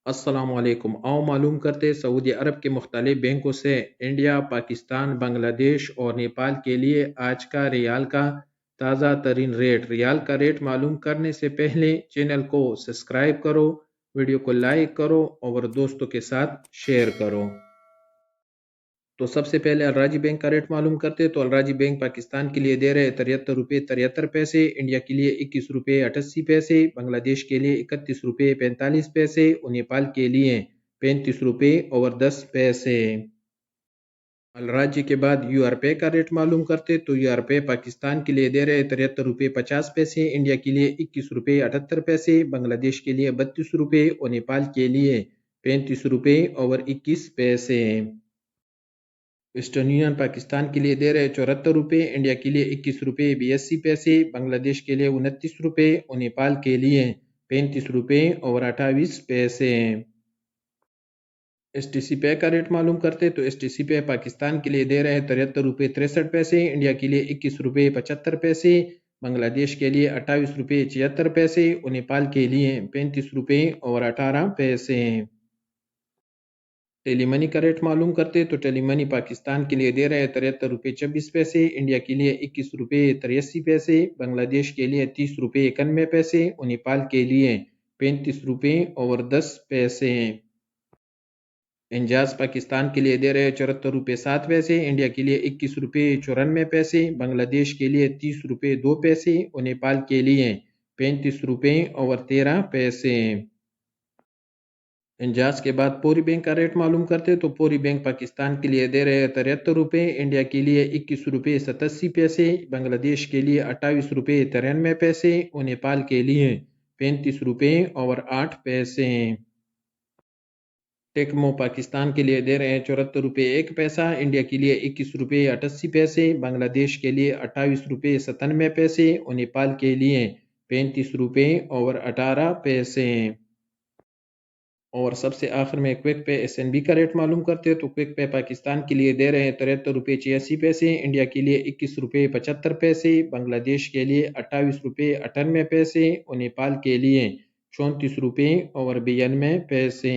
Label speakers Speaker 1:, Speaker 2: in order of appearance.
Speaker 1: السلام علیکم۔ آؤ معلوم کرتے سعودی عرب کے مختلف بینکوں سے انڈیا، پاکستان، بنگلہ دیش اور نیپال کے لیے آج کا ریال کا تازہ ترین ریٹ۔ ریال کا ریٹ معلوم کرنے سے پہلے چینل کو سبسکرائب کرو، ویڈیو کو لائک کرو اور دوستوں کے ساتھ شیئر کرو۔ تو سب سے پہلے الراجی بینک کا ریٹ معلوم کرتے تو الراجی بینک پاکستان کے لیے دے رہے 73 روپے 73 پیسے، انڈیا کے لیے 21 روپے 88 پیسے، بنگلہ دیش کے لیے 31 روپے 45 پیسے اور نیپال کے لیے 35 روپے اور 10 پیسے۔ الراجی کے بعد یو آر پے کا ریٹ معلوم کرتے تو یو آر پے پاکستان کے لیے دے رہے 73 روپے 50 پیسے، انڈیا کے لیے 21 روپے 78 پیسے، بنگلہ دیش کے لیے 32 روپے اور نیپال کے لیے 35 روپے اور 21 پیسے۔ ویسٹرن یونین پاکستان کے لیے دے رہے 74 روپے، انڈیا کے لیے 21 روپے 82 پیسے، بنگلہ دیش کے لیے 29 روپے اور نیپال کے لیے 35 روپے اور 28 پیسے۔ ایس ٹی سی پے کا ریٹ معلوم کرتے تو ایس ٹی سی پے پاکستان کے لیے دے رہے 73 روپے 63 پیسے، انڈیا کے لیے 21 روپے 75 پیسے، بنگلہ دیش کے لیے 28 روپے 76 پیسے اور نیپال کے لیے 35 روپے اور 18 پیسے۔ ٹیلی منی کا ریٹ معلوم کرتے تو ٹیلی منی پاکستان کے لیے دے رہے 73 روپے 26 پیسے، انڈیا کے لیے 21 روپے 83 پیسے، بنگلہ دیش کے لیے 30 روپے 91 پیسے اور نیپال کے لیے 35 روپے اور 10 پیسے۔ انجاز پاکستان کے لیے دے رہے 74 روپے 7 پیسے، انڈیا کے لیے 21 روپے 94 پیسے، بنگلہ دیش کے لیے 30 روپے 2 پیسے اور نیپال کے لیے 35 روپے اور 13 پیسے۔ انجاز کے بعد پوری بینک کا ریٹ معلوم کرتے تو پوری بینک پاکستان کے لیے دے رہے 73 روپے، انڈیا کے لیے 21 روپے 87 پیسے، بنگلہ دیش کے لیے 28 روپے 93 پیسے اور نیپال کے لیے 35 روپے اور 8 پیسے۔ ٹیکمو پاکستان کے لیے دے رہے 74 روپے 1 پیسہ، انڈیا کے لیے 21 روپے 88 پیسے، بنگلہ دیش کے لیے 28 روپے 97 پیسے اور نیپال کے لیے 35 روپے اور 18 پیسے۔ اور سب سے آخر میں quick pay S N B کا ریٹ معلوم کرتے تو کوئک پے پاکستان کے لیے دے رہے 73 روپے 86 پیسے، انڈیا کے لیے 21 روپے 75 پیسے، بنگلہ دیش کے لیے 28 روپے 98 پیسے اور نیپال کے لیے 34 روپے اور 92 پیسے۔